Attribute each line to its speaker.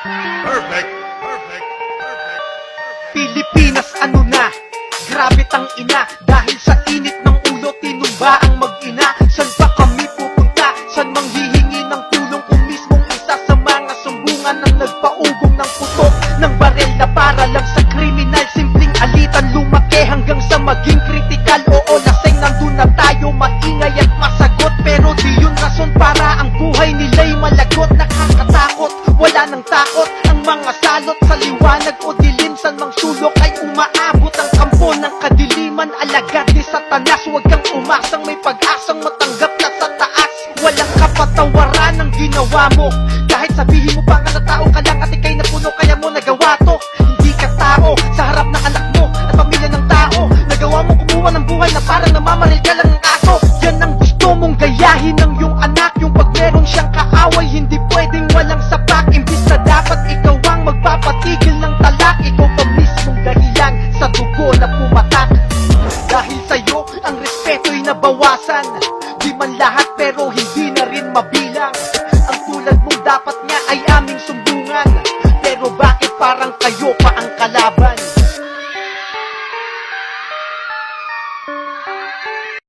Speaker 1: Perfect.
Speaker 2: Pilipinas ano na? Grabe tang ina. Dahil sa init ng ulo, tinumba ang mag-ina. San ba kami pupunta? San manghihingi ng tulong kung mismong isa sa mga sumbungan ang nagpaugong ng putok ng barel na para lang sa kriminal? Simpleng alitan, lumaki hanggang sa maging kritikal. Oo, laseng nandun na tayo, maingay at masagot, pero di yun rason para ang buhay nila'y malagot. Nakakatakot, wala nang takot ang mga salot sa liwanag o dilim. San mang sulok ay umaabot ang kampo ng kadiliman. Alagad ni Satanas, huwag kang umasang may pag-asang matanggap ka sa taas. Walang kapatawaran ang ginawa mo, kahit sabihin mo pa nga na tao ka lang at ikay napuno, kaya mo nagawa to. Hindi ka tao sa harap ng anak mo at pamilya ng tao. Nagawa mo kumuha ng buhay na parang namamaril ka lang ng aso. Yan ang gusto mong gayahin ng iyong anak, yung pag meron siyang kaaway, hindi pwedeng walang sapak. Imbis na dapat ikaw ang magpapatigil ng talak, ikaw pa mismong dahilan sa dugo na pumatak. Dahil sa'yo ang respeto'y nabawasan, di man lahat pero hindi na rin mabilang. Ang tulad mong dapat nga ay aming sumbungan, pero bakit parang kayo pa